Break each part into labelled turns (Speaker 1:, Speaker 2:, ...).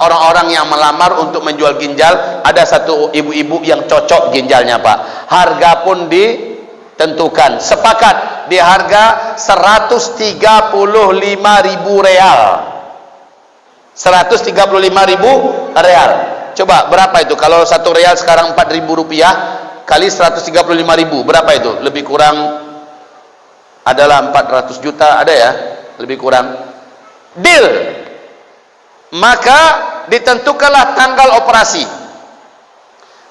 Speaker 1: orang-orang yang melamar untuk menjual ginjal, ada satu ibu-ibu yang cocok ginjalnya Pak, harga pun ditentukan, sepakat di harga 135.000 real. 135.000 real. Coba berapa itu? Kalau 1 real sekarang 4.000 rupiah kali 135.000 berapa itu? Lebih kurang adalah 400 juta, ada ya? Lebih kurang. Deal. Maka ditentukanlah tanggal operasi.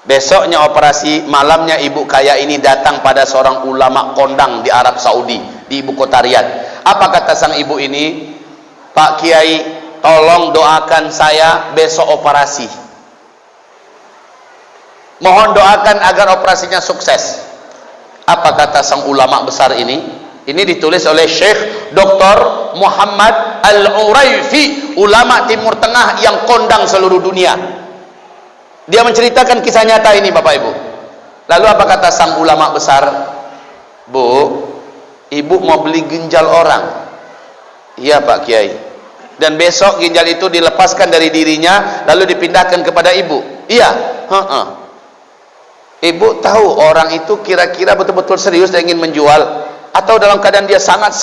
Speaker 1: Besoknya operasi, malamnya ibu kaya ini datang pada seorang ulama kondang di Arab Saudi, di ibu kota Riyadh. Apa kata sang ibu ini? Pak Kiai, tolong doakan saya besok operasi. Mohon doakan agar operasinya sukses. Apa kata sang ulama besar ini? Ini ditulis oleh Syekh Dr. Muhammad Al-Uraifi, ulama Timur Tengah yang kondang seluruh dunia. Dia menceritakan kisah nyata ini Bapak Ibu. Lalu apa kata sang ulama besar? Bu, ibu mau beli ginjal orang. Iya Pak Kiai. Dan besok ginjal itu dilepaskan dari dirinya lalu dipindahkan kepada ibu. Iya. Ibu tahu orang itu kira-kira betul-betul serius dan ingin menjual, atau dalam keadaan dia sangat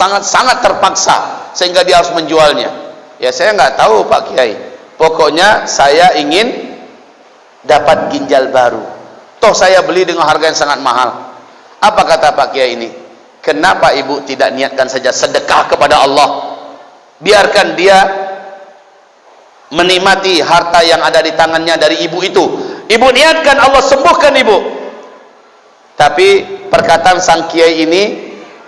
Speaker 1: terpaksa sehingga dia harus menjualnya? Ya saya nggak tahu Pak Kiai, pokoknya saya ingin dapat ginjal baru, toh saya beli dengan harga yang sangat mahal. Apa kata Pak Kiai ini? Kenapa ibu tidak niatkan saja sedekah kepada Allah? Biarkan dia menikmati harta yang ada di tangannya dari ibu itu. Ibu niatkan, Allah sembuhkan ibu. Tapi perkataan sang kiai ini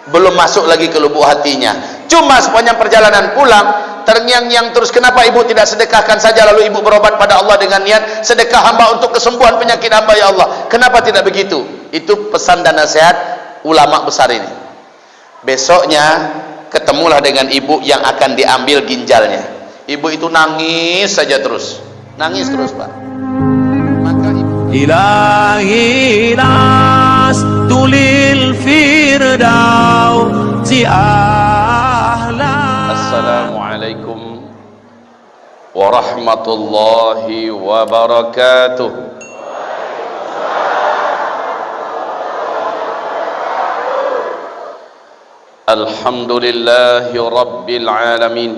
Speaker 1: belum masuk lagi ke lubuk hatinya. Cuma sepanjang perjalanan pulang terngiang-ngiang terus, kenapa ibu tidak sedekahkan saja, lalu ibu berobat pada Allah dengan niat sedekah hamba untuk kesembuhan penyakit hamba ya Allah. Kenapa tidak begitu? Itu pesan dan nasihat ulama besar ini. Besoknya ketemulah dengan ibu yang akan diambil ginjalnya. Ibu itu nangis saja terus, nangis terus Pak. Maka ibu,
Speaker 2: Ilahi tulil firdausi ahla.
Speaker 1: Assalamualaikum warahmatullahi wabarakatuh. Alhamdulillahi rabbil alamin,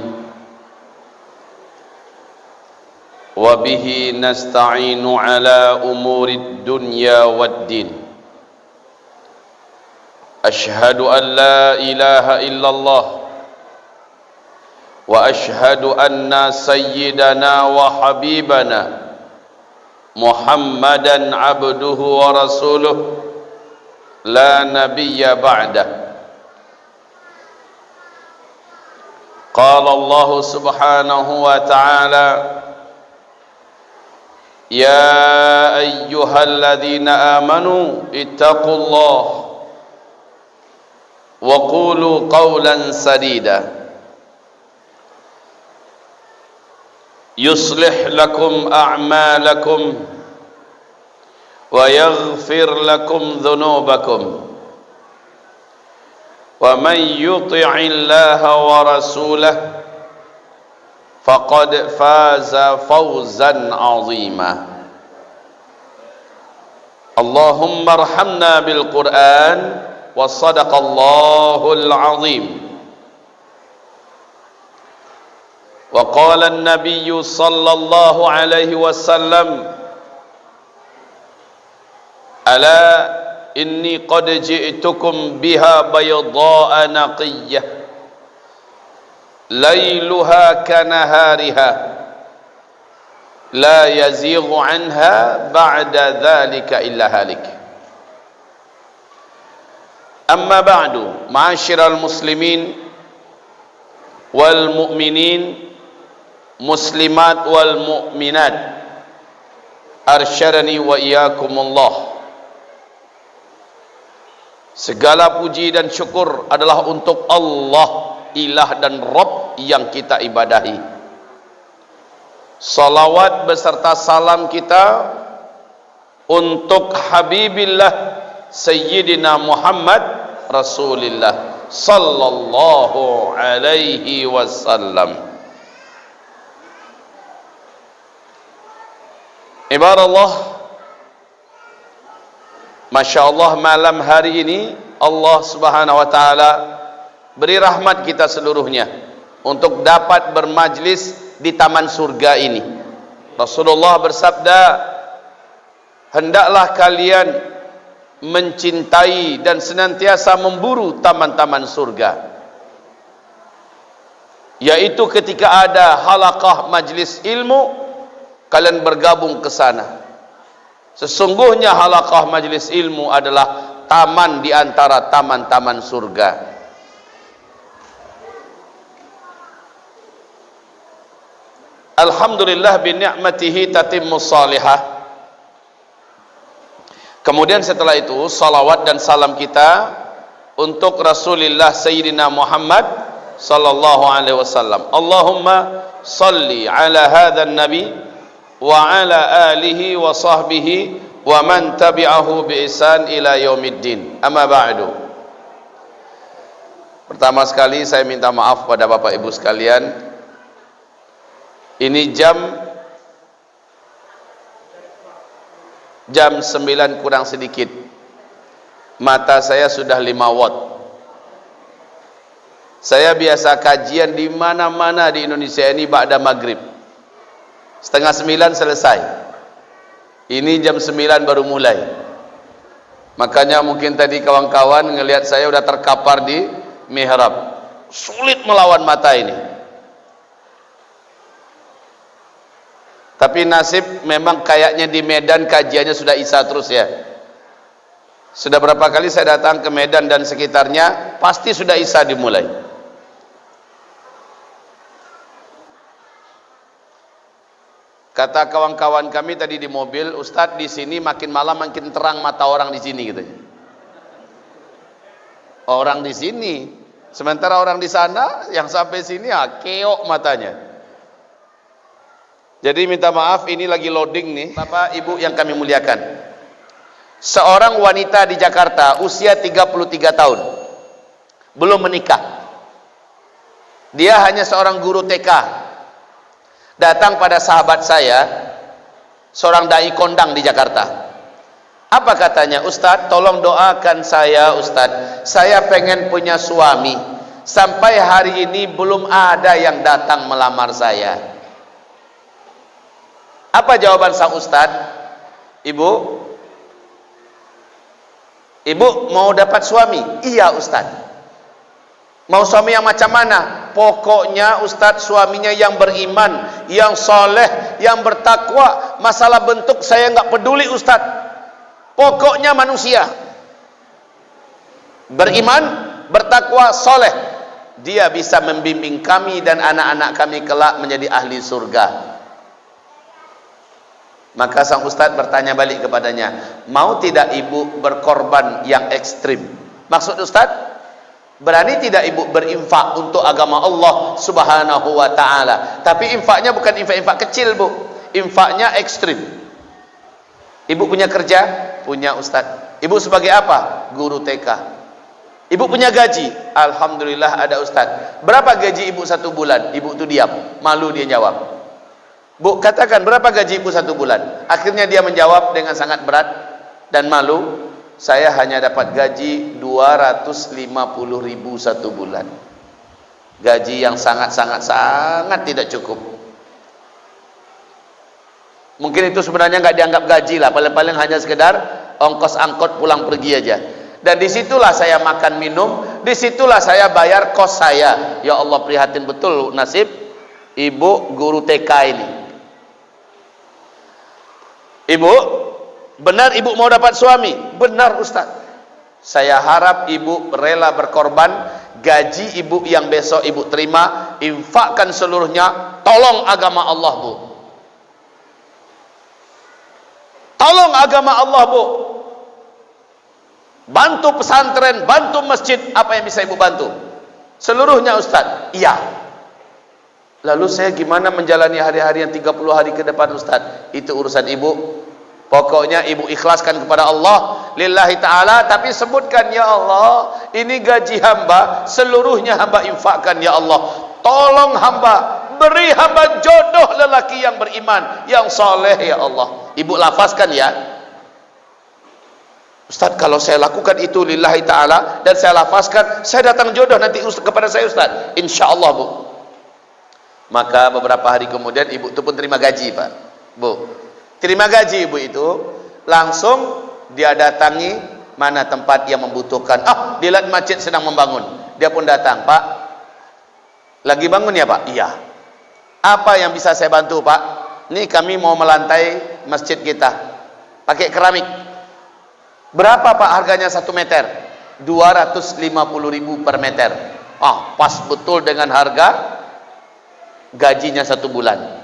Speaker 1: wa bihi nasta'inu ala umuri dunya waddin. Ashhadu an la ilaha illallah wa ashhadu anna sayyidana wa habibana Muhammadan abduhu wa rasuluh la nabiyya ba'dah. Qala Allah subhanahu wa ta'ala, ya ayyuhalladzina amanu ittaqullah wa qulu qawlan sadida yuslih lakum a'malakum wa yaghfir lakum dhunubakum wa man yuti'illaha wa rasulahu faqad faza fawzan 'azima. Allahumma arhamna bil Qur'an wa sadaqallahul 'azim. Wa qala an-nabiy sallallahu alaihi wasallam, ala inni qad ji'tukum biha bayda'a naqiyyah layluha kanahariha la yazighu anha ba'da dhalika illa halik. Amma ba'du, ma'asyiral muslimin wal mu'minin, muslimat wal mu'minat, arsyadani wa iyyakumullah. Segala puji dan syukur adalah untuk Allah, ilah dan Rabb yang kita ibadahi. Salawat beserta salam kita untuk Habibillah Sayyidina Muhammad Rasulillah sallallahu alaihi wasallam. Ibadallah, Masya Allah, malam hari ini Allah subhanahu wa ta'ala beri rahmat kita seluruhnya untuk dapat bermajlis di taman surga ini. Rasulullah bersabda, hendaklah kalian mencintai dan senantiasa memburu taman-taman surga, yaitu ketika ada halaqah majlis ilmu, kalian bergabung ke sana. Sesungguhnya halaqah majlis ilmu adalah taman di antara taman-taman surga. Alhamdulillah bi ni'matihi tatimmus salihah. Kemudian setelah itu salawat dan salam kita untuk Rasulullah Sayyidina Muhammad sallallahu alaihi wasallam. Allahumma salli ala hadzal nabi wa ala alihi wa sahbihi wa man tabi'ahu bi ihsan ila yaumiddin. Amma ba'du. Pertama sekali saya minta maaf pada Bapak Ibu sekalian. Ini jam 9 kurang sedikit. Mata saya sudah 5 watt. Saya biasa kajian di mana-mana di Indonesia ini ba'da maghrib. 8:30 selesai. Ini jam 9 baru mulai. Makanya mungkin tadi kawan-kawan ngelihat saya udah terkapar di mihrab. Sulit melawan mata ini. Tapi nasib memang kayaknya di Medan kajiannya sudah isya terus ya. Sudah berapa kali saya datang ke Medan dan sekitarnya, pasti sudah isya dimulai. Kata kawan-kawan kami tadi di mobil, Ustadz di sini makin malam makin terang mata orang di sini gitu. Orang di sini, sementara orang di sana yang sampai sini ya keok matanya. Jadi minta maaf, ini lagi loading nih. Bapak Ibu yang kami muliakan, seorang wanita di Jakarta usia 33 tahun, belum menikah. Dia hanya seorang guru TK. Datang pada sahabat saya, seorang dai kondang di Jakarta. Apa katanya? Ustadz, tolong doakan saya Ustadz, saya pengen punya suami, sampai hari ini belum ada yang datang melamar saya. Apa jawaban sang Ustadz? Ibu mau dapat suami? Iya Ustadz. Mau suami yang macam mana? Pokoknya Ustadz suaminya yang beriman, yang soleh, yang bertakwa. Masalah bentuk saya nggak peduli Ustadz. Pokoknya manusia beriman, bertakwa, soleh. Dia bisa membimbing kami dan anak-anak kami kelak menjadi ahli surga. Maka sang Ustadz bertanya balik kepadanya, mau tidak ibu berkorban yang ekstrim? Maksud Ustadz, berani tidak ibu berinfak untuk agama Allah subhanahu wa ta'ala? Tapi infaknya bukan infak-infak kecil bu, infaknya ekstrim. Ibu punya kerja? Punya Ustadz. Ibu sebagai apa? Guru TK. Ibu punya gaji? Alhamdulillah ada Ustadz. Berapa gaji ibu 1 bulan? Ibu itu diam, malu dia jawab. Bu, katakan berapa gaji ibu 1 bulan? Akhirnya dia menjawab dengan sangat berat dan malu, saya hanya dapat gaji 250.000 1 bulan. Gaji yang sangat tidak cukup. Mungkin itu sebenarnya nggak dianggap gaji lah, paling-paling hanya sekedar ongkos angkot pulang pergi aja. Dan disitulah saya makan minum, disitulah saya bayar kos saya. Ya Allah, prihatin betul nasib ibu guru TK ini. Ibu, benar ibu mau dapat suami? Benar Ustaz. Saya harap ibu rela berkorban. Gaji ibu yang besok ibu terima, infakkan seluruhnya. Tolong agama Allah bu. Tolong agama Allah bu. Bantu pesantren, bantu masjid. Apa yang bisa ibu bantu? Seluruhnya Ustaz. Iya. Lalu saya gimana menjalani hari-hari yang 30 hari ke depan Ustaz? Itu urusan ibu. Pokoknya ibu ikhlaskan kepada Allah lillahi ta'ala. Tapi sebutkan, ya Allah, ini gaji hamba, seluruhnya hamba infakkan ya Allah. Tolong hamba, beri hamba jodoh lelaki yang beriman, yang soleh ya Allah. Ibu lafazkan ya, Ustaz, kalau saya lakukan itu lillahi ta'ala dan saya lafazkan, saya datang jodoh nanti kepada saya Ustaz, insya Allah Bu. Maka beberapa hari kemudian ibu itu pun terima gaji Pak Bu. Terima gaji ibu itu, langsung dia datangi mana tempat yang membutuhkan. Dia lihat masjid sedang membangun, dia pun datang. Pak, lagi bangun ya Pak? Iya. Apa yang bisa saya bantu Pak? Ini kami mau melantai masjid kita pakai keramik. Berapa Pak harganya 1 meter? 250.000 per meter. Pas betul dengan harga gajinya 1 bulan.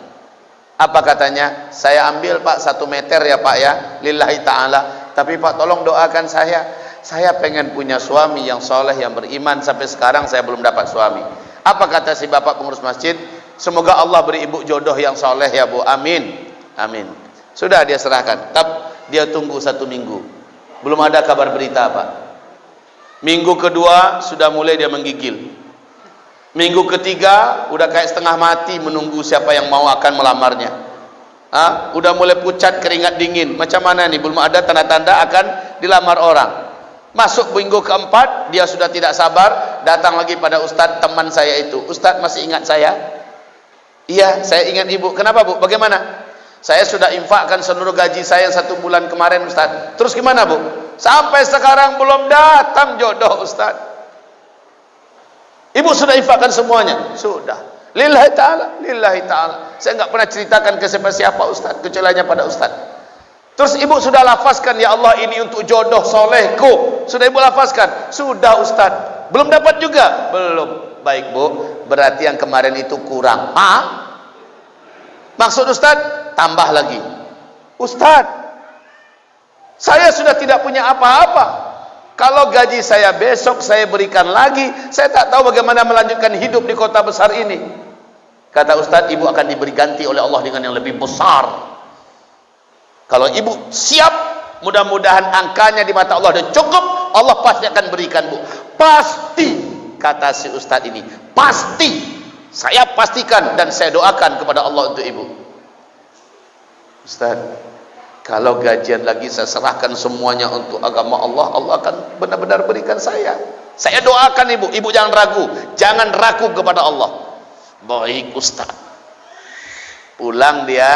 Speaker 1: Apa katanya? Saya ambil Pak 1 meter ya Pak ya, lillahi ta'ala. Tapi Pak tolong doakan saya pengen punya suami yang soleh, yang beriman. Sampai sekarang saya belum dapat suami. Apa kata si bapak pengurus masjid? Semoga Allah beri ibu jodoh yang soleh ya Bu, amin. Amin. Sudah dia serahkan. Dia tunggu 1 minggu, belum ada kabar berita Pak. Minggu kedua sudah mulai dia menggigil. Minggu ketiga udah kayak setengah mati menunggu siapa yang mau akan melamarnya. Udah mulai pucat, keringat dingin. Macam mana nih, belum ada tanda-tanda akan dilamar orang. Masuk minggu keempat, dia sudah tidak sabar, datang lagi pada Ustadz teman saya itu. Ustadz, masih ingat saya? Iya, saya ingat ibu. Kenapa Bu? Bagaimana? Saya sudah infakkan seluruh gaji saya 1 bulan kemarin Ustadz. Terus gimana Bu? Sampai sekarang belum datang jodoh Ustadz. Ibu sudah infakkan semuanya? Sudah. Lillahi ta'ala, lillahi ta'ala. Saya nggak pernah ceritakan ke siapa Ustadz, kecuali hanya pada Ustadz. Terus ibu sudah lafazkan, ya Allah ini untuk jodoh solehku. Sudah ibu lafazkan? Sudah Ustadz. Belum dapat juga? Belum. Baik Bu, berarti yang kemarin itu kurang. Maksud Ustadz? Tambah lagi. Ustadz, saya sudah tidak punya apa-apa. Kalau gaji saya besok saya berikan lagi, saya tak tahu bagaimana melanjutkan hidup di kota besar ini. Kata Ustadz, ibu akan diberi ganti oleh Allah dengan yang lebih besar. Kalau ibu siap, mudah-mudahan angkanya di mata Allah sudah cukup, Allah pasti akan berikan Bu. Pasti, kata si Ustadz ini, pasti. Saya pastikan dan saya doakan kepada Allah untuk ibu. Ustadz, kalau gajian lagi saya serahkan semuanya untuk agama Allah, Allah akan benar-benar berikan saya. Saya doakan ibu, ibu jangan ragu kepada Allah. Baik Ustaz. Pulang dia,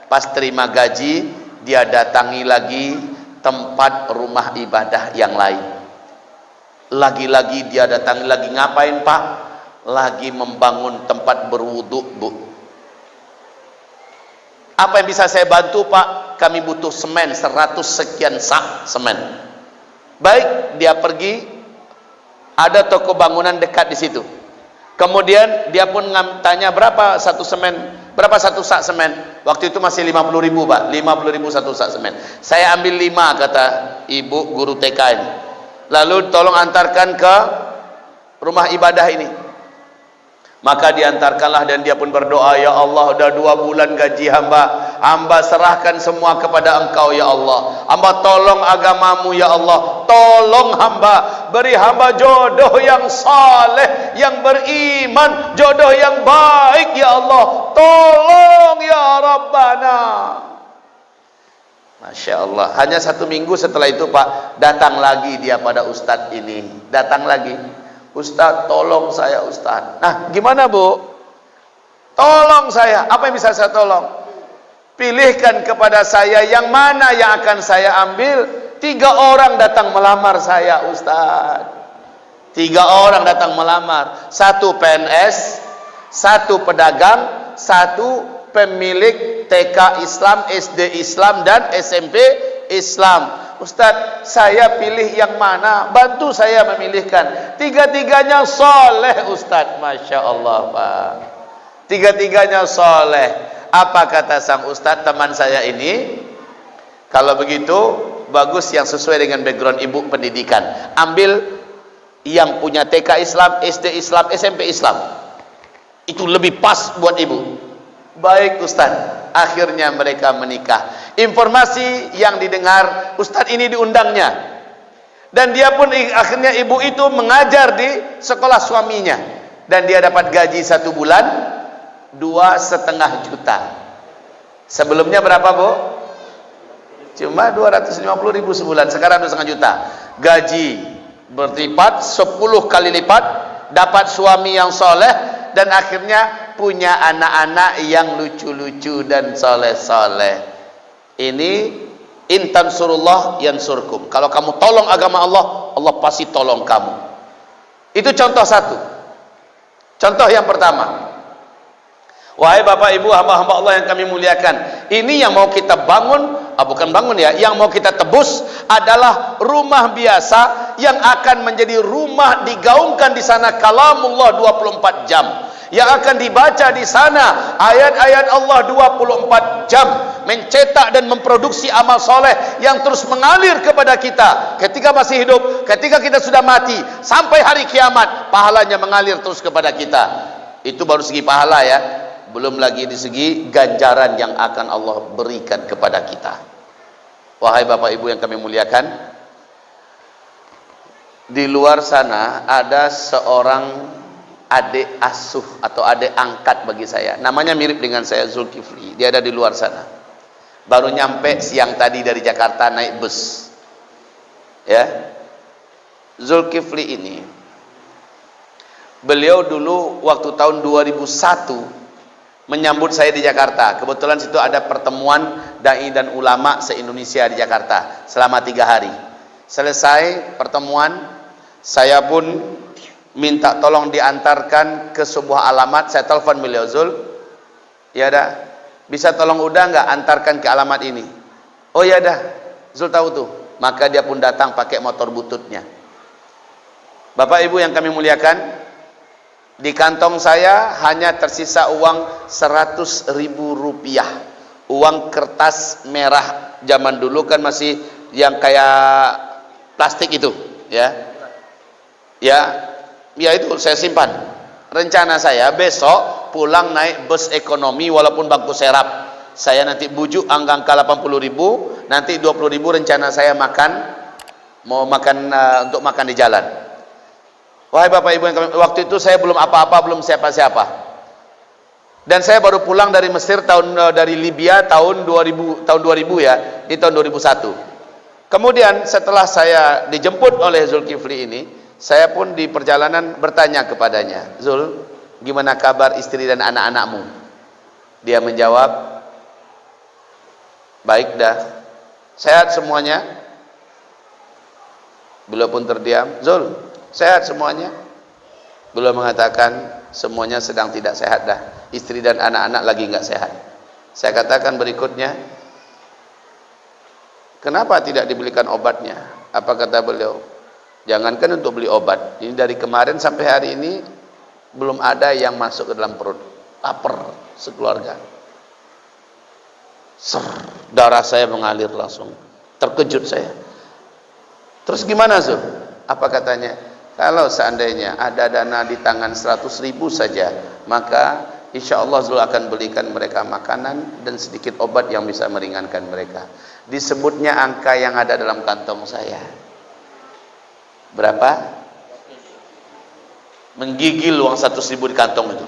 Speaker 1: pas terima gaji, dia datangi lagi tempat rumah ibadah yang lain. Lagi-lagi dia datangi lagi, ngapain Pak? Lagi membangun tempat berwudu Bu. Apa yang bisa saya bantu Pak? Kami butuh semen 100 sekian sak semen. Baik, dia pergi, ada toko bangunan dekat di situ. Kemudian dia pun tanya berapa satu semen, berapa satu sak semen. Waktu itu masih 50.000 Pak, 50.000 satu sak semen. Saya ambil 5 kata ibu guru TK ini. Lalu tolong antarkan ke rumah ibadah ini. Maka diantarkanlah dan dia pun berdoa, ya Allah, udah 2 bulan gaji hamba serahkan semua kepada Engkau ya Allah. Hamba tolong agamamu ya Allah, tolong hamba, beri hamba jodoh yang saleh, yang beriman, jodoh yang baik ya Allah, tolong ya Rabbana. Masya Allah. Hanya 1 minggu setelah itu Pak, datang lagi dia pada Ustadz ini, datang lagi. Ustadz, tolong saya Ustadz. Nah, gimana Bu? Tolong saya. Apa yang bisa saya tolong? Pilihkan kepada saya yang mana yang akan saya ambil. 3 orang datang melamar saya Ustadz. 3 orang datang melamar. 1 PNS, 1 pedagang, 1 pemilik TK Islam, SD Islam dan SMP Islam. Ustadz, saya pilih yang mana? Bantu saya memilihkan. 3-tiganya soleh Ustadz. Masya Allah Pak. 3-tiganya soleh. Apa kata sang Ustadz teman saya ini? Kalau begitu bagus, yang sesuai dengan background ibu pendidikan. Ambil yang punya TK Islam, SD Islam, SMP Islam. Itu lebih pas buat ibu. Baik Ustadz. Akhirnya mereka menikah. Informasi yang didengar, Ustadz ini diundangnya, dan dia pun akhirnya ibu itu mengajar di sekolah suaminya, dan dia dapat gaji 1 bulan 2,5 juta. Sebelumnya berapa Bu? Cuma 250.000 sebulan, sekarang 2,5 juta. Gaji berlipat 10 kali lipat, dapat suami yang soleh, dan akhirnya punya anak-anak yang lucu-lucu dan soleh-soleh. Ini in tansurullah yansurkum. Kalau kamu tolong agama Allah, Allah pasti tolong kamu. Itu contoh satu. Contoh yang pertama. Wahai Bapak Ibu hamba-hamba Allah yang kami muliakan, ini yang mau kita bangun, bukan bangun ya, yang mau kita tebus adalah rumah biasa yang akan menjadi rumah digaungkan di sana kalamullah 24 jam. Yang akan dibaca di sana ayat-ayat Allah 24 jam, mencetak dan memproduksi amal soleh yang terus mengalir kepada kita ketika masih hidup, ketika kita sudah mati, sampai hari kiamat pahalanya mengalir terus kepada kita. Itu baru segi pahala ya, belum lagi di segi ganjaran yang akan Allah berikan kepada kita. Wahai Bapak Ibu yang kami muliakan, di luar sana ada seorang adik asuh atau adik angkat bagi saya, namanya mirip dengan saya, Zulkifli. Dia ada di luar sana, baru nyampe siang tadi dari Jakarta naik bus ya. Zulkifli ini, beliau dulu waktu tahun 2001 menyambut saya di Jakarta. Kebetulan situ ada pertemuan dai dan ulama se-Indonesia di Jakarta selama 3 hari. Selesai pertemuan, saya pun minta tolong diantarkan ke sebuah alamat. Saya telepon beliau, Zul, ya dah, bisa tolong udah nggak antarkan ke alamat ini? Oh ya dah, Zul tahu tuh. Maka dia pun datang pakai motor bututnya. Bapak Ibu yang kami muliakan, di kantong saya hanya tersisa uang 100.000 rupiah, uang kertas merah. Zaman dulu kan masih yang kayak plastik itu ya, ya itu saya simpan. Rencana saya besok pulang naik bus ekonomi walaupun bangku serap. Saya nanti bujuk angka 80.000, nanti 20.000 rencana saya makan, mau makan untuk makan di jalan. Wahai Bapak Ibu yang kami, waktu itu saya belum apa-apa, belum siapa-siapa. Dan saya baru pulang dari Mesir dari Libya tahun 2000 ya, di tahun 2001. Kemudian setelah saya dijemput oleh Zulkifli ini, saya pun di perjalanan bertanya kepadanya, Zul, gimana kabar istri dan anak-anakmu? Dia menjawab, baik dah, sehat semuanya. Beliau pun terdiam. Zul, sehat semuanya? Beliau mengatakan, semuanya sedang tidak sehat dah, istri dan anak-anak lagi nggak sehat. Saya katakan berikutnya, kenapa tidak dibelikan obatnya? Apa kata beliau? Jangankan untuk beli obat, ini dari kemarin sampai hari ini belum ada yang masuk ke dalam perut. Lapar sekeluarga. Darah saya mengalir langsung. Terkejut saya. Terus gimana Zul? Apa katanya? Kalau seandainya ada dana di tangan 100.000 saja, maka insya Allah Zul akan belikan mereka makanan dan sedikit obat yang bisa meringankan mereka. Disebutnya angka yang ada dalam kantong saya. Berapa? Menggigil uang 100.000 di kantong itu.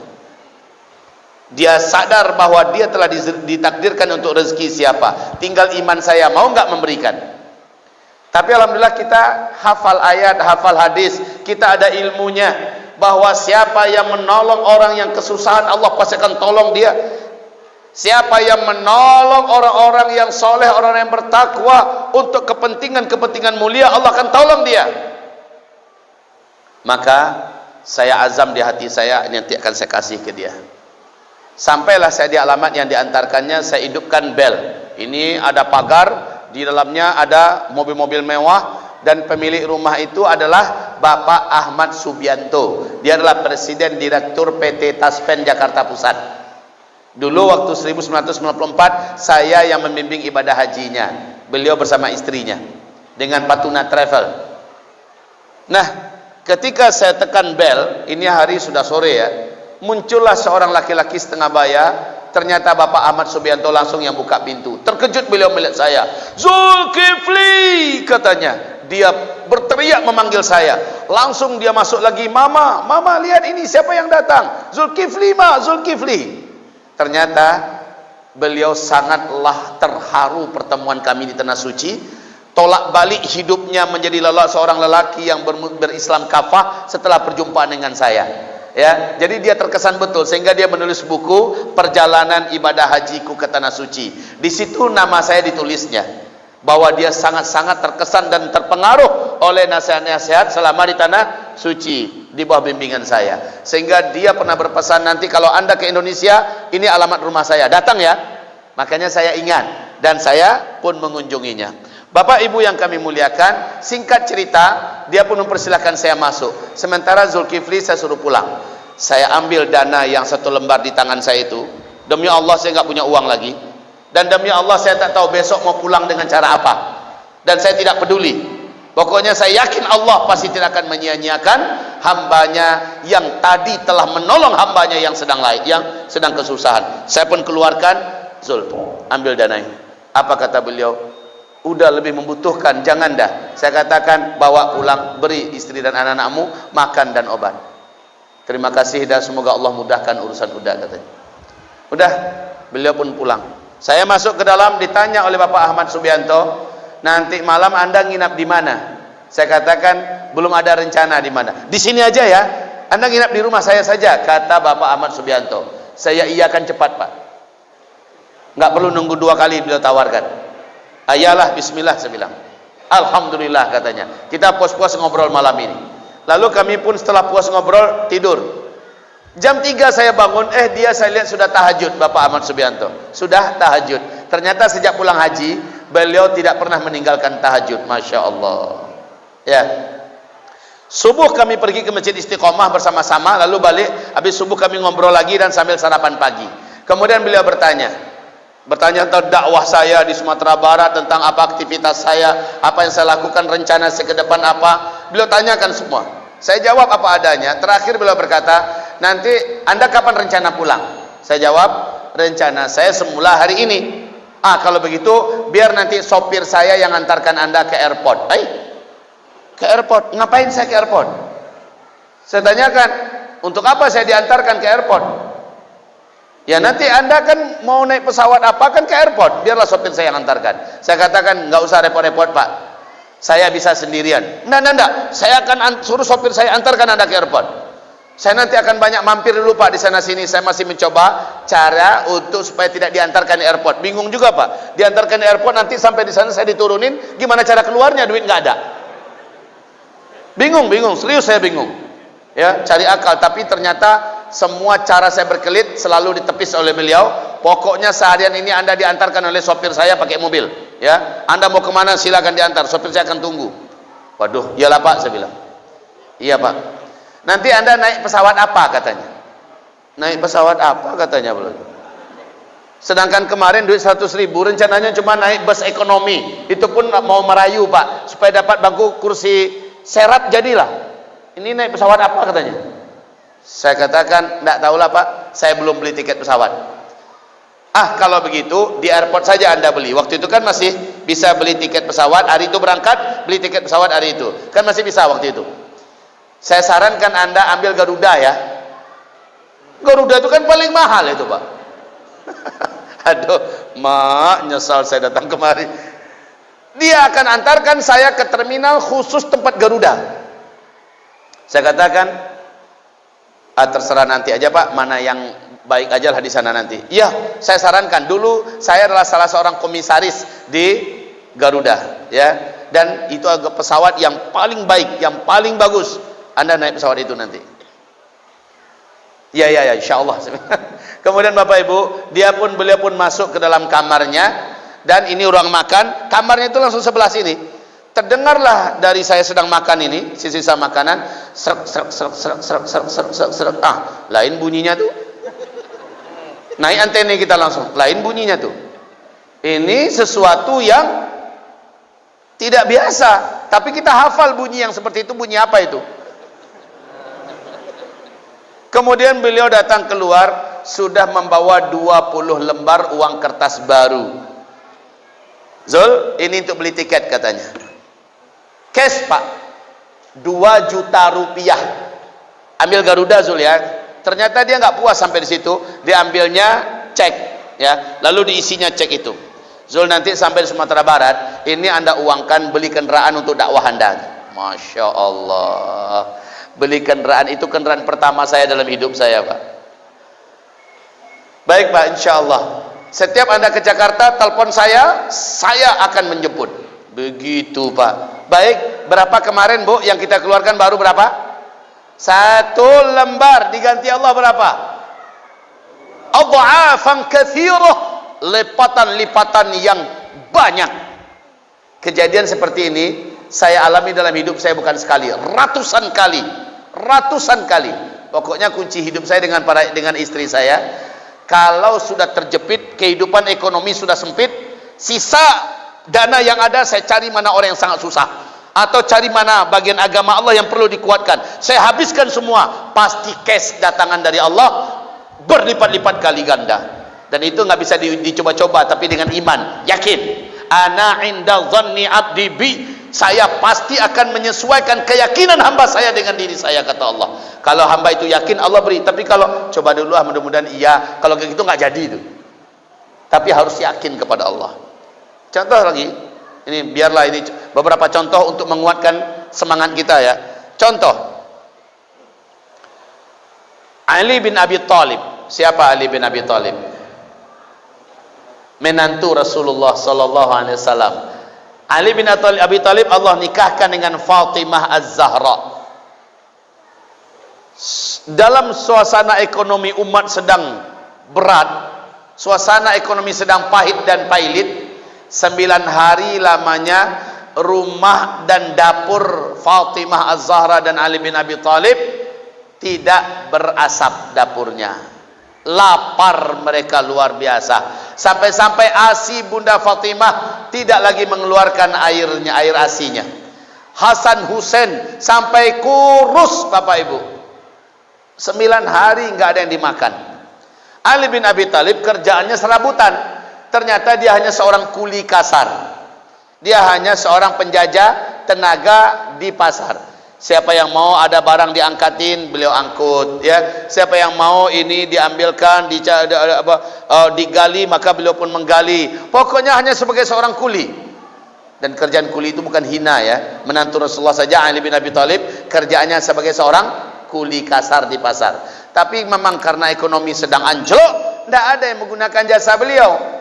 Speaker 1: Dia sadar bahwa dia telah ditakdirkan untuk rezeki siapa, tinggal iman saya mau nggak memberikan. Tapi alhamdulillah kita hafal ayat, hafal hadis, kita ada ilmunya bahwa siapa yang menolong orang yang kesusahan, Allah pasti akan tolong dia. Siapa yang menolong orang-orang yang soleh, orang yang bertakwa untuk kepentingan mulia, Allah akan tolong dia. Maka saya azam di hati saya, nanti akan saya kasih ke dia. Sampailah saya di alamat yang diantarkannya, saya hidupkan bel. Ini ada pagar, di dalamnya ada mobil-mobil mewah, dan pemilik rumah itu adalah Bapak Ahmad Subianto. Dia adalah Presiden Direktur PT Taspen Jakarta Pusat. Dulu waktu 1994 saya yang membimbing ibadah hajinya, beliau bersama istrinya dengan Patuna Travel. Nah, ketika saya tekan bel, ini hari sudah sore ya, muncullah seorang laki-laki setengah baya. Ternyata Bapak Ahmad Subianto langsung yang buka pintu. Terkejut beliau melihat saya. Zulkifli, katanya. Dia berteriak memanggil saya. Langsung dia masuk lagi. Mama lihat ini siapa yang datang? Zulkifli, Ma, Zulkifli. Ternyata beliau sangatlah terharu pertemuan kami di Tanah Suci. Tolak balik hidupnya menjadi seorang lelaki yang berislam kafah setelah perjumpaan dengan saya. Ya, jadi dia terkesan betul sehingga dia menulis buku Perjalanan Ibadah Hajiku ke Tanah Suci. Di situ nama saya ditulisnya, bahwa dia sangat-sangat terkesan dan terpengaruh oleh nasihat-nasihat selama di Tanah Suci di bawah bimbingan saya. Sehingga dia pernah berpesan, nanti kalau Anda ke Indonesia, ini alamat rumah saya, datang ya. Makanya saya ingat dan saya pun mengunjunginya. Bapak Ibu yang kami muliakan, singkat cerita, dia pun mempersilahkan saya masuk. Sementara Zulkifli saya suruh pulang. Saya ambil dana yang 1 lembar di tangan saya itu. Demi Allah saya nggak punya uang lagi. Dan demi Allah saya tak tahu besok mau pulang dengan cara apa. Dan saya tidak peduli. Pokoknya saya yakin Allah pasti tidak akan menyia-nyiakan hambanya yang tadi telah menolong hambanya yang sedang kesusahan. Saya pun keluarkan, Zul, ambil dana ini. Apa kata beliau? Udah lebih membutuhkan, jangan dah. Saya katakan, bawa pulang, beri istri dan anak-anakmu makan dan obat. Terima kasih dan semoga Allah mudahkan urusan udah, katanya. Udah, beliau pun pulang. Saya masuk ke dalam, ditanya oleh Bapak Ahmad Subianto, nanti malam Anda nginap di mana? Saya katakan, belum ada rencana di mana. Di sini aja ya, Anda nginap di rumah saya saja, kata Bapak Ahmad Subianto. Saya iakan cepat, Pak. Nggak perlu nunggu 2 kali beliau tawarkan. Ayalah, bismillah, saya bilang. Alhamdulillah, katanya. Kita puas-puas ngobrol malam ini. Lalu kami pun setelah puas ngobrol, tidur. Jam 3 saya bangun, dia saya lihat sudah tahajud, Bapak Ahmad Subianto. Sudah tahajud. Ternyata sejak pulang haji, beliau tidak pernah meninggalkan tahajud. Masya Allah. Ya. Subuh kami pergi ke Masjid Istiqomah bersama-sama, lalu balik. Habis subuh kami ngobrol lagi dan sambil sarapan pagi. Kemudian beliau bertanya tentang dakwah saya di Sumatera Barat, tentang apa aktivitas saya, apa yang saya lakukan, rencana saya ke depan apa. Beliau tanyakan semua. Saya jawab apa adanya. Terakhir beliau berkata, nanti Anda kapan rencana pulang? Saya jawab, rencana saya semula hari ini. Kalau begitu biar nanti sopir saya yang antarkan Anda ke airport. Ke airport? Ngapain saya ke airport? Saya tanyakan, untuk apa saya diantarkan ke airport? Ya nanti Anda kan mau naik pesawat apa kan ke airport, biarlah sopir saya yang antarkan. Saya katakan, nggak usah repot-repot Pak, saya bisa sendirian. Nggak, saya akan suruh sopir saya antarkan Anda ke airport. Saya nanti akan banyak mampir dulu Pak di sana sini. Saya masih mencoba cara untuk supaya tidak diantarkan di airport. Bingung juga Pak, diantarkan di airport nanti sampai di sana saya diturunin, gimana cara keluarnya, duit nggak ada. Bingung, serius saya bingung. Ya, cari akal, tapi ternyata semua cara saya berkelit selalu ditepis oleh beliau. Pokoknya seharian ini Anda diantarkan oleh sopir saya pakai mobil. Ya, Anda mau kemana silakan diantar, sopir saya akan tunggu. Waduh, iyalah Pak, saya bilang. Iya Pak. Nanti Anda naik pesawat apa katanya? Naik pesawat apa katanya belum? Sedangkan kemarin duit 100.000, rencananya cuma naik bus ekonomi. Itu pun mau merayu Pak, supaya dapat bangku kursi serat jadilah. Ini naik pesawat apa katanya? Saya katakan, enggak tahulah Pak, saya belum beli tiket pesawat. Kalau begitu di airport saja Anda beli. Waktu itu kan masih bisa beli tiket pesawat, hari itu berangkat, beli tiket pesawat hari itu. Kan masih bisa waktu itu. Saya sarankan Anda ambil Garuda ya. Garuda itu kan paling mahal itu Pak. Aduh, mak, nyesal saya datang kemari. Dia akan antarkan saya ke terminal khusus tempat Garuda. Saya katakan, terserah nanti aja Pak, mana yang baik aja lah di sana nanti. Iya, saya sarankan, dulu saya adalah salah seorang komisaris di Garuda, ya, dan itu agak pesawat yang paling baik, yang paling bagus. Anda naik pesawat itu nanti. Ya, insya Allah. Kemudian Bapak Ibu, beliau pun masuk ke dalam kamarnya, dan ini ruang makan. Kamarnya itu langsung sebelah sini. Terdengarlah dari saya sedang makan ini, sisa makanan, serak. Lain bunyinya tuh. Naik antena kita langsung, lain bunyinya tuh. Ini sesuatu yang tidak biasa, tapi kita hafal bunyi yang seperti itu. Bunyi apa itu? Kemudian beliau datang keluar, sudah membawa 20 lembar uang kertas baru. Zul, ini untuk beli tiket katanya. Cash Pak, 2 juta rupiah. Ambil Garuda Zul ya. Ternyata dia nggak puas sampai di situ, dia ambilnya cek ya, lalu diisinya cek itu. Zul, nanti sampai di Sumatera Barat, ini Anda uangkan beli kendaraan untuk dakwah Anda. Masya Allah, beli kendaraan, itu kendaraan pertama saya dalam hidup saya, Pak. Baik Pak, insya Allah setiap Anda ke Jakarta, telepon saya akan menjemput. Begitu Pak. Baik, berapa kemarin Bu yang kita keluarkan baru berapa? 1 lembar, diganti Allah berapa? Adha'afan katsirah, lipatan-lipatan yang banyak. Kejadian seperti ini saya alami dalam hidup saya, bukan sekali, ratusan kali. Pokoknya kunci hidup saya dengan istri saya, kalau sudah terjepit, kehidupan ekonomi sudah sempit, sisa dana yang ada saya cari mana orang yang sangat susah, atau cari mana bagian agama Allah yang perlu dikuatkan, saya habiskan semua. Pasti cash datangan dari Allah berlipat-lipat kali ganda. Dan itu nggak bisa dicoba-coba, tapi dengan iman, yakin. Ana inda dhanni abdi bi, saya pasti akan menyesuaikan keyakinan hamba saya dengan diri saya, kata Allah. Kalau hamba itu yakin, Allah beri. Tapi kalau coba dulu, mudah-mudahan iya, kalau kayak gitu nggak jadi itu. Tapi harus yakin kepada Allah. Contoh lagi, ini biarlah ini beberapa contoh untuk menguatkan semangat kita ya. Contoh, Ali bin Abi Thalib. Siapa Ali bin Abi Thalib? Menantu Rasulullah sallallahu alaihi wasallam. Ali bin Abi Thalib Allah nikahkan dengan Fatimah Az-Zahra. Dalam suasana ekonomi umat sedang berat, suasana ekonomi sedang pahit dan pailit, 9 hari lamanya rumah dan dapur Fatimah Az-Zahra dan Ali bin Abi Thalib tidak berasap dapurnya. Lapar mereka luar biasa. Sampai-sampai ASI Bunda Fatimah tidak lagi mengeluarkan air ASInya. Hasan Hussein sampai kurus Bapak Ibu. 9 hari nggak ada yang dimakan. Ali bin Abi Thalib kerjaannya serabutan. Ternyata dia hanya seorang kuli kasar. Dia hanya seorang penjajah tenaga di pasar. Siapa yang mau ada barang diangkatin, beliau angkut, ya. Siapa yang mau ini diambilkan, digali, maka beliau pun menggali. Pokoknya hanya sebagai seorang kuli. Dan kerjaan kuli itu bukan hina ya. Menantu Rasulullah saja Ali bin Abi Thalib kerjaannya sebagai seorang kuli kasar di pasar. Tapi memang karena ekonomi sedang anjlok, tidak ada yang menggunakan jasa beliau.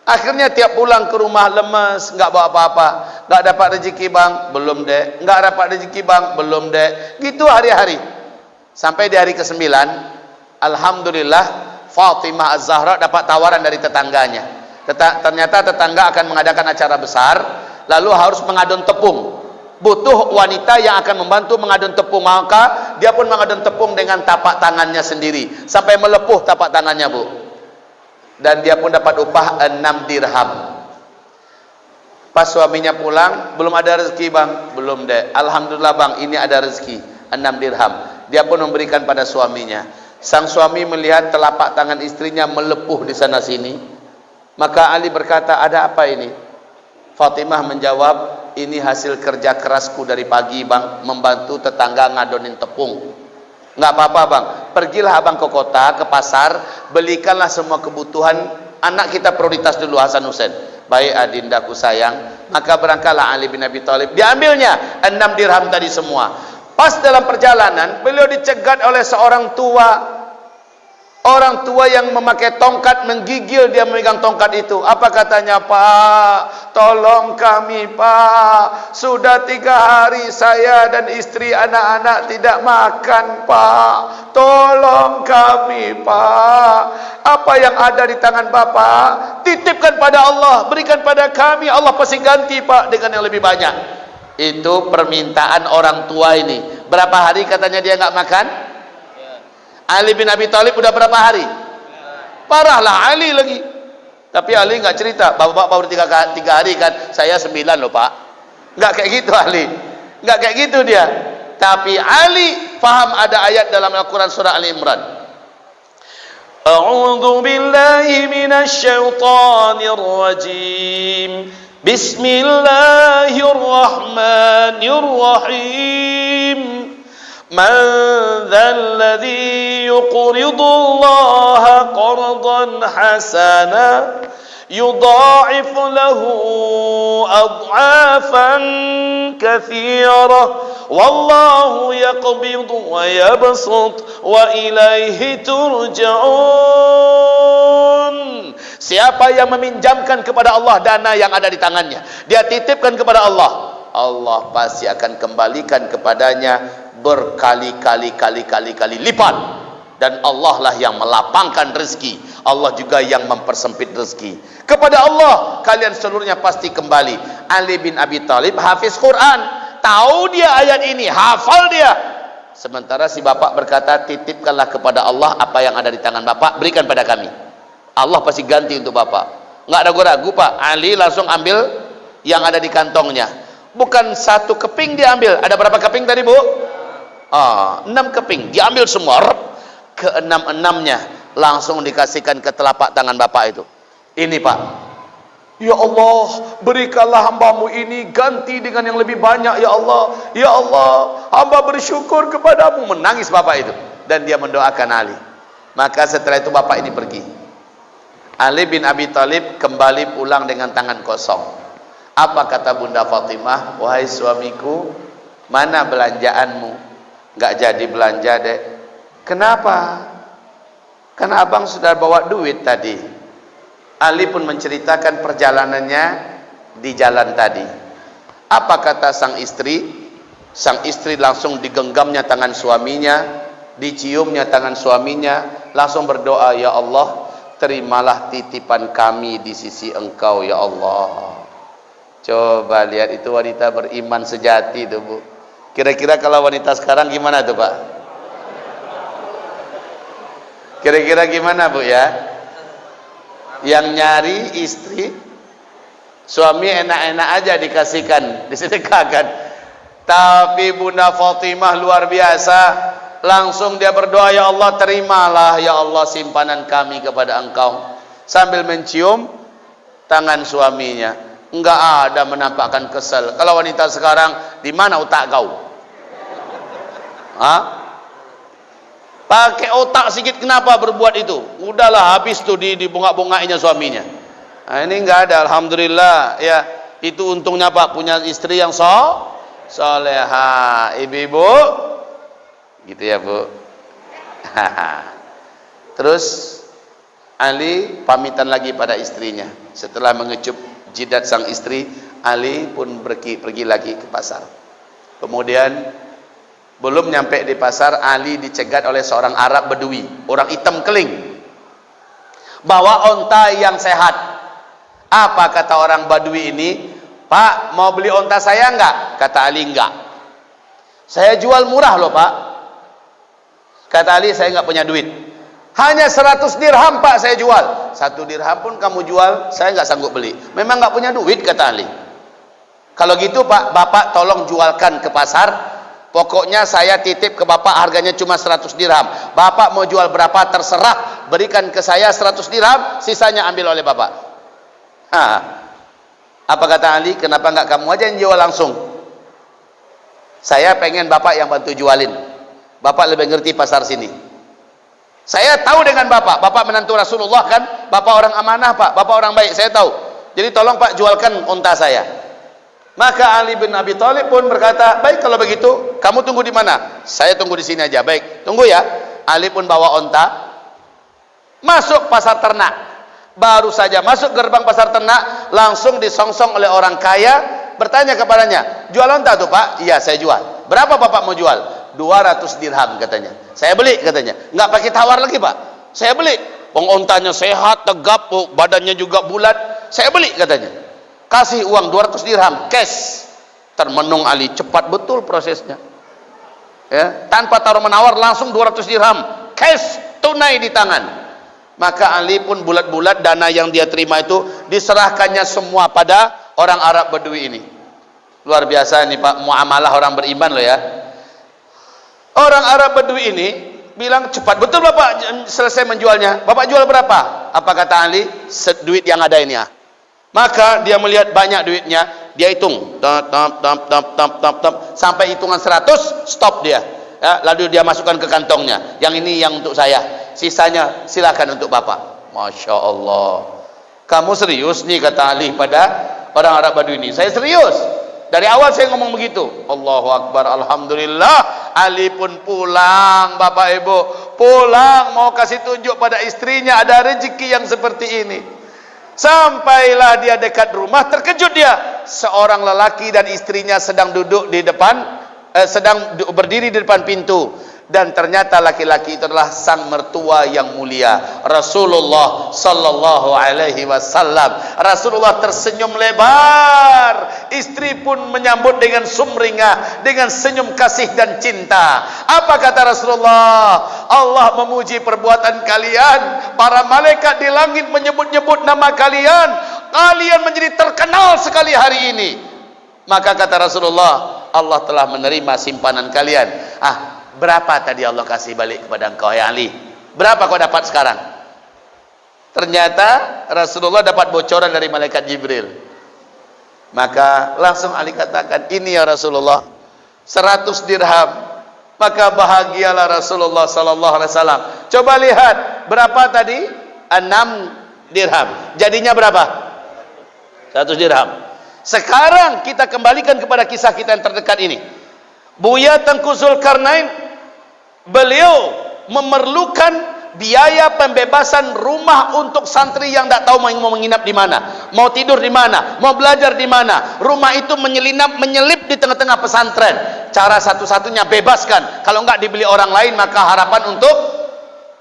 Speaker 1: Akhirnya tiap pulang ke rumah lemes, nggak bawa apa-apa. Nggak dapat rezeki bang, belum dek. Nggak dapat rezeki bang, belum dek. Gitu hari-hari. Sampai di hari ke-9, alhamdulillah Fatimah Az-Zahra dapat tawaran dari tetangganya. Ternyata tetangga akan mengadakan acara besar, lalu harus mengadun tepung. Butuh wanita yang akan membantu mengadun tepung. Maka dia pun mengadun tepung dengan tapak tangannya sendiri, sampai melepuh tapak tangannya, Bu. Dan dia pun dapat upah 6 dirham. Pas suaminya pulang, belum ada rezeki bang, belum deh. Alhamdulillah bang, ini ada rezeki 6 dirham. Dia pun memberikan pada suaminya. Sang suami melihat telapak tangan istrinya melepuh di sana sini. Maka Ali berkata, ada apa ini? Fatimah menjawab, ini hasil kerja kerasku dari pagi bang, membantu tetangga ngadonin tepung. Nggak apa-apa bang, pergilah abang ke kota, ke pasar, belikanlah semua kebutuhan. Anak kita prioritas dulu, Hasan Hussein. Baik adindaku sayang. Maka berangkatlah Ali bin Abi Thalib. Diambilnya 6 dirham tadi semua. Pas dalam perjalanan, beliau dicegat oleh seorang tua. Orang tua yang memakai tongkat, menggigil dia memegang tongkat itu. Apa katanya? Pak, tolong kami Pak, sudah 3 hari saya dan istri anak-anak tidak makan Pak, tolong kami Pak. Apa yang ada di tangan Bapak titipkan pada Allah, berikan pada kami, Allah pasti ganti Pak dengan yang lebih banyak. Itu permintaan orang tua ini. Berapa hari katanya dia nggak makan? Ali bin Abi Thalib udah berapa hari? Parahlah Ali lagi. Tapi Ali nggak cerita, bapak baru 3 hari kan, saya 9 loh Pak. Nggak kayak gitu Ali, nggak kayak gitu dia. Tapi Ali faham ada ayat dalam Al-Quran surah Al-Imran. A'udzu billahi minasy syaithanir rajim. Bismillahirrahmanirrahim. Man dzalladzi yuqridu Allah qardan hasana yudha'if lahu ad'afan katsirah wallahu yaqbidu wa yabsut wa ilaihi turja'un. Siapa yang meminjamkan kepada Allah dana yang ada di tangannya, dia titipkan kepada Allah, Allah pasti akan kembalikan kepadanya berkali-kali lipat. Dan Allah lah yang melapangkan rezeki, Allah juga yang mempersempit rezeki. Kepada Allah kalian seluruhnya pasti kembali. Ali bin Abi Thalib hafiz Quran, tahu dia ayat ini, hafal dia. Sementara si bapak berkata, titipkanlah kepada Allah apa yang ada di tangan bapak, berikan pada kami, Allah pasti ganti untuk bapak. Nggak ada ragu pak. Ali langsung ambil yang ada di kantongnya. Bukan satu keping diambil. Ada berapa keping tadi bu? 6 keping diambil semua. Keenam-enamnya langsung dikasihkan ke telapak tangan bapak itu. Ini pak, ya Allah, berikanlah hambamu ini ganti dengan yang lebih banyak ya Allah. Ya Allah, hamba bersyukur kepadamu. Menangis bapak itu, dan dia mendoakan Ali. Maka setelah itu bapak ini pergi. Ali bin Abi Thalib kembali pulang dengan tangan kosong. Apa kata Bunda Fatimah? Wahai suamiku, mana belanjaanmu? Nggak jadi belanja dek. Kenapa? Karena abang sudah bawa duit tadi. Ali pun menceritakan perjalanannya di jalan tadi. Apa kata sang istri? Sang istri langsung digenggamnya tangan suaminya, diciumnya tangan suaminya, langsung berdoa, ya Allah, terimalah titipan kami di sisi Engkau ya Allah. Coba lihat, itu wanita beriman sejati itu bu. Kira-kira kalau wanita sekarang gimana tuh pak? Kira-kira gimana bu ya? Yang nyari istri, suami enak-enak aja dikasihkan, disedekahkan. Tapi Bunda Fatimah luar biasa, langsung dia berdoa, ya Allah terimalah ya Allah simpanan kami kepada Engkau, sambil mencium tangan suaminya. Enggak ada menampakkan kesal. Kalau wanita sekarang, di mana otak kau? Hah? Pakai otak sedikit, kenapa berbuat itu? Udahlah habis tuh di bongak-bongaknya suaminya. Nah, ini enggak ada, alhamdulillah ya. Itu untungnya pak punya istri yang soleha. Ibu-ibu gitu ya bu. Terus Ali pamitan lagi pada istrinya. Setelah mengecup jidat sang istri, Ali pun pergi lagi ke pasar. Kemudian belum nyampe di pasar, Ali dicegat oleh seorang Arab Bedui, orang hitam keling, bawa onta yang sehat. Apa kata orang Badui ini? Pak, mau beli onta saya enggak? Kata Ali, enggak. Saya jual murah loh pak. Kata Ali, saya enggak punya duit. Hanya 100 dirham pak saya jual. 1 dirham pun kamu jual, saya enggak sanggup beli. Memang enggak punya duit, kata Ali. Kalau gitu pak, bapak tolong jualkan ke pasar. Pokoknya saya titip ke bapak, harganya cuma 100 dirham. Bapak mau jual berapa terserah, berikan ke saya 100 dirham, sisanya ambil oleh bapak. Apa kata Ali? Kenapa enggak kamu aja yang jual langsung? Saya pengen bapak yang bantu jualin. Bapak lebih ngerti pasar sini. Saya tahu dengan bapak menantu Rasulullah kan, bapak orang amanah pak, bapak orang baik, saya tahu. Jadi tolong pak jualkan unta saya. Maka Ali bin Abi Thalib pun berkata, baik kalau begitu, kamu tunggu di mana? Saya tunggu di sini aja. Baik, tunggu ya. Ali pun bawa onta, masuk pasar ternak. Baru saja masuk gerbang pasar ternak, langsung disongsong oleh orang kaya, bertanya kepadanya, jual onta tuh pak? Iya saya jual. Berapa bapak mau jual? 200 dirham katanya. Saya beli katanya. Nggak pakai tawar lagi pak. Saya beli. Ontanya sehat, tegap, badannya juga bulat. Saya beli katanya. Kasih uang 200 dirham cash. Termenung Ali, cepat betul prosesnya ya, tanpa taruh menawar, langsung 200 dirham cash tunai di tangan. Maka Ali pun bulat-bulat dana yang dia terima itu diserahkannya semua pada orang Arab Badui ini. Luar biasa ini pak, muamalah orang beriman loh ya. Orang Arab Badui ini bilang, cepat betul bapak selesai menjualnya. Bapak jual berapa? Apa kata Ali? Duit yang ada ini ya. Maka dia melihat banyak duitnya, dia hitung sampai hitungan 100, stop dia. ya, lalu dia masukkan ke kantongnya. Yang ini yang untuk saya, sisanya silakan untuk bapak. Masya Allah, kamu serius nih, kata Ali pada orang Arab Badui ini. Saya serius, dari awal saya ngomong begitu. Allahu Akbar, alhamdulillah. Ali pun pulang, bapak ibu, pulang mau kasih tunjuk pada istrinya ada rezeki yang seperti ini. Sampailah dia dekat rumah, terkejut dia, seorang lelaki dan istrinya sedang duduk di depan, sedang berdiri di depan pintu, dan ternyata laki-laki itu adalah sang mertua yang mulia, Rasulullah sallallahu alaihi wasallam. Rasulullah tersenyum lebar, istri pun menyambut dengan sumringah, dengan senyum kasih dan cinta. Apa kata Rasulullah? Allah memuji perbuatan kalian, para malaikat di langit menyebut-nyebut nama kalian, kalian menjadi terkenal sekali hari ini. Maka kata Rasulullah, Allah telah menerima simpanan kalian. Berapa tadi Allah kasih balik kepada engkau ya Ali? Berapa kau dapat sekarang? Ternyata Rasulullah dapat bocoran dari malaikat Jibril. Maka langsung Ali katakan, ini ya Rasulullah, 100 dirham. Maka bahagialah Rasulullah sallallahu alaihi wasallam. Coba lihat, berapa tadi? 6 dirham. Jadinya berapa? 100 dirham. Sekarang kita kembalikan kepada kisah kita yang terdekat ini. Buya Tengku Zulkarnain, beliau memerlukan biaya pembebasan rumah untuk santri yang tidak tahu mau menginap di mana, mau tidur di mana, mau belajar di mana. Rumah itu menyelip di tengah-tengah pesantren. Cara satu-satunya bebaskan. Kalau enggak dibeli orang lain, maka harapan untuk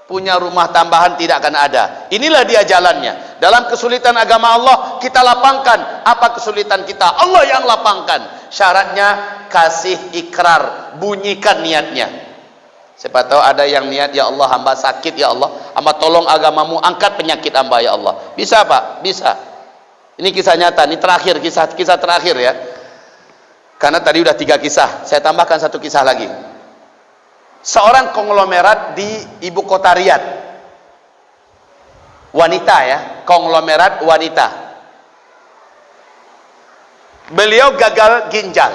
Speaker 1: punya rumah tambahan tidak akan ada. Inilah dia jalannya. Dalam kesulitan agama Allah, kita lapangkan. Apa kesulitan kita? Allah yang lapangkan. Syaratnya kasih ikrar, bunyikan niatnya. Siapa tahu ada yang niat, ya Allah hamba sakit, ya Allah hamba tolong agamamu, angkat penyakit hamba ya Allah. Bisa Pak? Bisa. Ini kisah nyata, ini terakhir, kisah terakhir ya. Karena tadi udah 3 kisah, saya tambahkan 1 kisah lagi. Seorang konglomerat di ibu kota Riyadh, wanita ya, konglomerat wanita. Beliau gagal ginjal,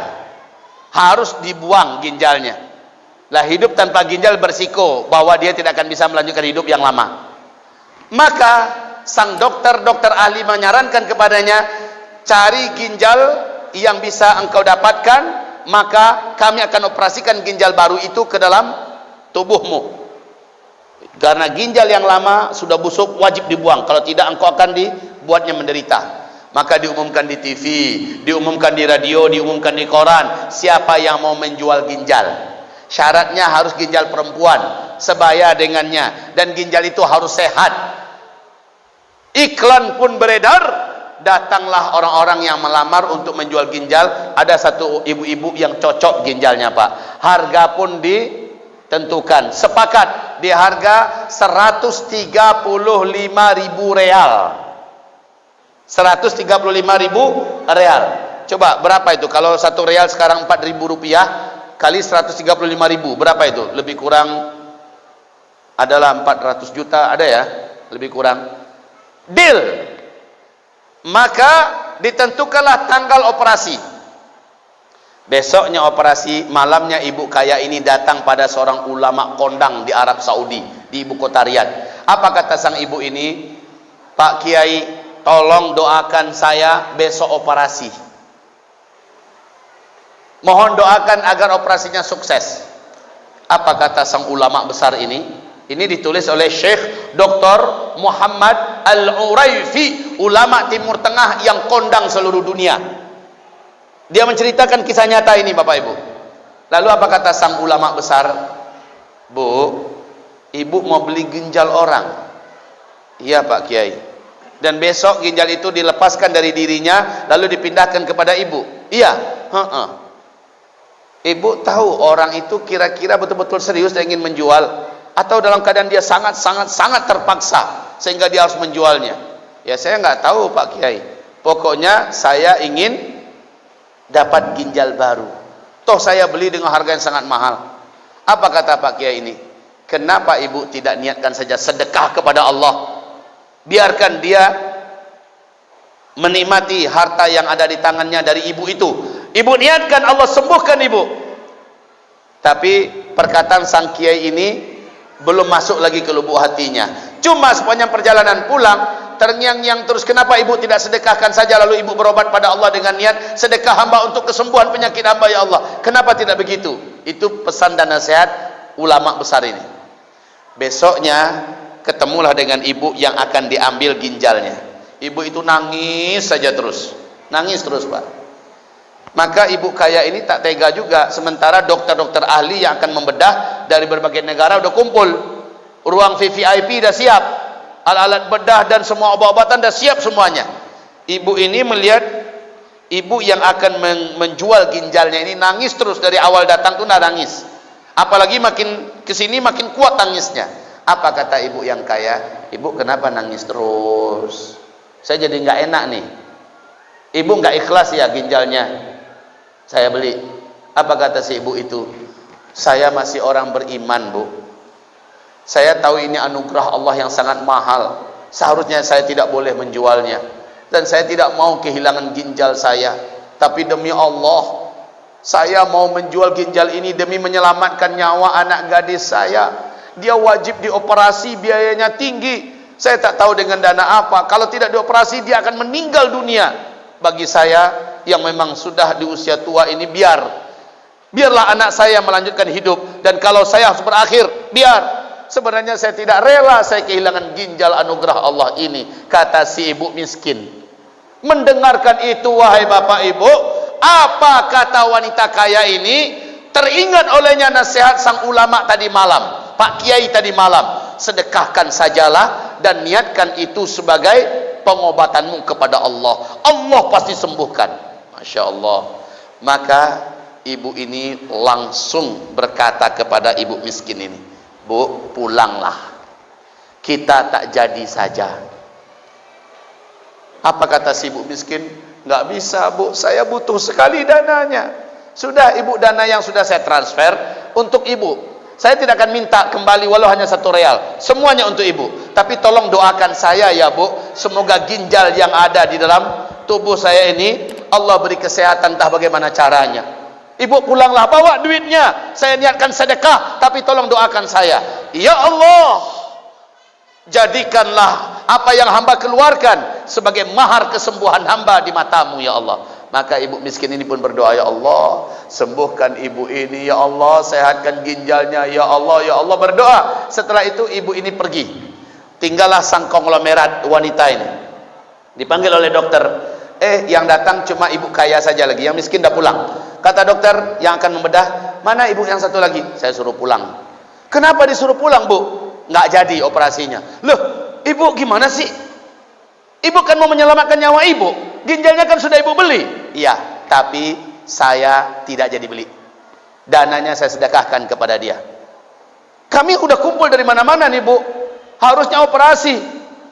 Speaker 1: harus dibuang ginjalnya. Lah hidup tanpa ginjal bersiko bahwa dia tidak akan bisa melanjutkan hidup yang lama. Maka sang dokter ahli menyarankan kepadanya, cari ginjal yang bisa engkau dapatkan, maka kami akan operasikan ginjal baru itu ke dalam tubuhmu. Karena ginjal yang lama sudah busuk, wajib dibuang, kalau tidak engkau akan dibuatnya menderita. Maka diumumkan di TV, diumumkan di radio, diumumkan di koran, siapa yang mau menjual ginjal. Syaratnya harus ginjal perempuan, sebaya dengannya, dan ginjal itu harus sehat. Iklan pun beredar, datanglah orang-orang yang melamar untuk menjual ginjal. Ada satu ibu-ibu yang cocok ginjalnya Pak, harga pun ditentukan, sepakat di harga 135.000 real. 135.000 real. Coba berapa itu? Kalau 1 real sekarang 4.000 rupiah kali 135.000, berapa itu? Lebih kurang adalah 400 juta, ada ya? Lebih kurang. Deal. Maka ditentukanlah tanggal operasi. Besoknya operasi, malamnya ibu kaya ini datang pada seorang ulama kondang di Arab Saudi, di ibu kota Riyadh. Apa kata sang ibu ini? Pak Kiai, tolong doakan saya besok operasi. Mohon doakan agar operasinya sukses. Apa kata sang ulama besar ini? Ini ditulis oleh Syekh Dr. Muhammad Al-Uraifi, ulama Timur Tengah yang kondang seluruh dunia. Dia menceritakan kisah nyata ini Bapak Ibu. Lalu apa kata sang ulama besar? Bu, ibu mau beli ginjal orang. Iya Pak Kiai. Dan besok ginjal itu dilepaskan dari dirinya, lalu dipindahkan kepada ibu. Iya. Ibu tahu orang itu kira-kira betul-betul serius dan ingin menjual, atau dalam keadaan dia sangat terpaksa sehingga dia harus menjualnya? Ya saya nggak tahu Pak Kiai. Pokoknya saya ingin dapat ginjal baru. Toh saya beli dengan harga yang sangat mahal. Apa kata Pak Kiai ini? Kenapa ibu tidak niatkan saja sedekah kepada Allah? Biarkan dia menikmati harta yang ada di tangannya dari ibu itu. Ibu niatkan, Allah sembuhkan ibu. Tapi perkataan sang kiai ini belum masuk lagi ke lubuk hatinya. Cuma sepanjang perjalanan pulang terngiang-ngiang terus, kenapa ibu tidak sedekahkan saja lalu ibu berobat pada Allah dengan niat sedekah hamba untuk kesembuhan penyakit hamba ya Allah. Kenapa tidak begitu? Itu pesan dan nasihat ulama besar ini. Besoknya ketemulah dengan ibu yang akan diambil ginjalnya. Ibu itu nangis saja terus. Nangis terus, Pak. Maka ibu kaya ini tak tega juga, sementara dokter-dokter ahli yang akan membedah dari berbagai negara udah kumpul. Ruang VVIP dah siap. Alat-alat bedah dan semua obat-obatan dah siap semuanya. Ibu ini melihat ibu yang akan menjual ginjalnya ini nangis terus, dari awal datang tuh nangis. Apalagi makin kesini makin kuat tangisnya. Apa kata ibu yang kaya? Ibu kenapa nangis terus? Saya jadi nggak enak nih. Ibu nggak ikhlas ya ginjalnya saya beli. Apa kata si ibu itu? Saya masih orang beriman, Bu. Saya tahu ini anugerah Allah yang sangat mahal. Seharusnya saya tidak boleh menjualnya. Dan saya tidak mau kehilangan ginjal saya. Tapi demi Allah, saya mau menjual ginjal ini demi menyelamatkan nyawa anak gadis saya. Dia wajib dioperasi, biayanya tinggi. Saya tak tahu dengan dana apa. Kalau tidak dioperasi, dia akan meninggal dunia. Bagi saya yang memang sudah di usia tua ini, biarlah anak saya melanjutkan hidup. Dan kalau saya harus berakhir, biar. Sebenarnya saya tidak rela saya kehilangan ginjal anugerah Allah ini, kata si ibu miskin. Mendengarkan itu, wahai bapak ibu, apa kata wanita kaya ini? Teringat olehnya nasihat sang ulama tadi malam, Pak Kiai tadi malam. Sedekahkan sajalah dan niatkan itu sebagai pengobatanmu kepada Allah. Allah pasti sembuhkan. Masya Allah. Maka ibu ini langsung berkata kepada ibu miskin ini, Bu, pulanglah, kita tak jadi saja. Apa kata si ibu miskin? Nggak bisa, Bu, saya butuh sekali dananya. Sudah ibu, dana yang sudah saya transfer untuk ibu, saya tidak akan minta kembali walau hanya 1 real, semuanya untuk ibu. Tapi tolong doakan saya ya, Bu, semoga ginjal yang ada di dalam tubuh saya ini Allah beri kesehatan, entah bagaimana caranya. Ibu pulanglah, bawa duitnya, saya niatkan sedekah, tapi tolong doakan saya. Ya Allah, jadikanlah apa yang hamba keluarkan sebagai mahar kesembuhan hamba di matamu ya Allah. Maka ibu miskin ini pun berdoa, ya Allah, sembuhkan ibu ini, ya Allah, sehatkan ginjalnya, ya Allah, ya Allah, berdoa. Setelah itu ibu ini pergi. Tinggallah sang konglomerat wanita ini. Dipanggil oleh dokter. Yang datang cuma ibu kaya saja lagi, yang miskin dah pulang. Kata dokter yang akan membedah, mana ibu yang satu lagi? Saya suruh pulang. Kenapa disuruh pulang, Bu? Nggak jadi operasinya. Loh, ibu gimana sih? Ibu kan mau menyelamatkan nyawa ibu. Ginjalnya kan sudah ibu beli. Iya, tapi saya tidak jadi beli. Dananya saya sedekahkan kepada dia. Kami udah kumpul dari mana-mana nih, Bu. Harusnya operasi.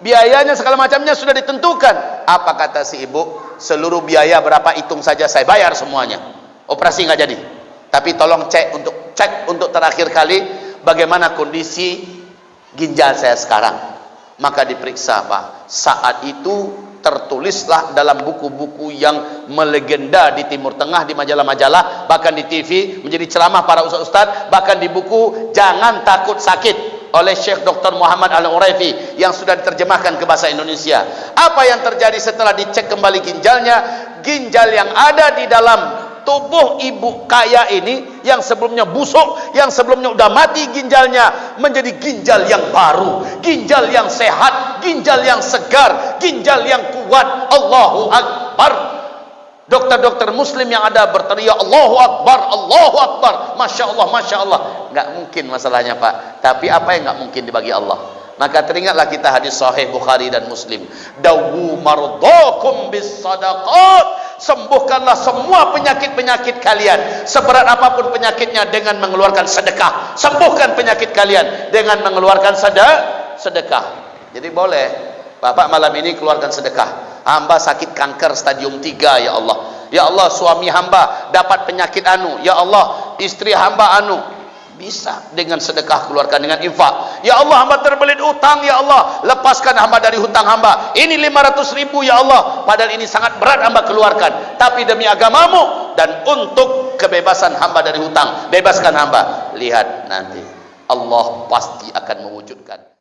Speaker 1: Biayanya segala macamnya sudah ditentukan. Apa kata si ibu? Seluruh biaya berapa hitung saja, saya bayar semuanya. Operasi nggak jadi. Tapi tolong cek untuk terakhir kali bagaimana kondisi ginjal saya sekarang. Maka diperiksa, Pak. Saat itu tertulislah dalam buku-buku yang melegenda di Timur Tengah, di majalah-majalah, bahkan di TV, menjadi ceramah para ustaz-ustaz, bahkan di buku Jangan Takut Sakit oleh Syekh Dr. Muhammad Al-Uraifi yang sudah diterjemahkan ke bahasa Indonesia. Apa yang terjadi setelah dicek kembali ginjalnya? Ginjal yang ada di dalam tubuh ibu kaya ini yang sebelumnya busuk, yang sebelumnya udah mati ginjalnya, menjadi ginjal yang baru, ginjal yang sehat, ginjal yang segar, ginjal yang kuat. Allahu Akbar. Dokter-dokter muslim yang ada berteriak Allahu Akbar, Allahu Akbar, Masya Allah, Masya Allah. Nggak mungkin masalahnya, Pak. Tapi apa yang nggak mungkin dibagi Allah? Maka teringatlah kita hadis sahih Bukhari dan Muslim. Dawu mardakum bis sadaqat. Sembuhkanlah semua penyakit-penyakit kalian, seberat apapun penyakitnya, dengan mengeluarkan sedekah. Sembuhkan penyakit kalian dengan mengeluarkan sedekah. Jadi boleh, Bapak malam ini keluarkan sedekah. Hamba sakit kanker stadium 3 ya Allah. Ya Allah, suami hamba dapat penyakit anu. Ya Allah, istri hamba anu. Bisa dengan sedekah, keluarkan dengan infak. Ya Allah, hamba terbelit utang, ya Allah, lepaskan hamba dari hutang hamba. Ini 500.000 ya Allah, padahal ini sangat berat hamba keluarkan, tapi demi agamamu dan untuk kebebasan hamba dari hutang, bebaskan hamba. Lihat nanti Allah pasti akan mewujudkan.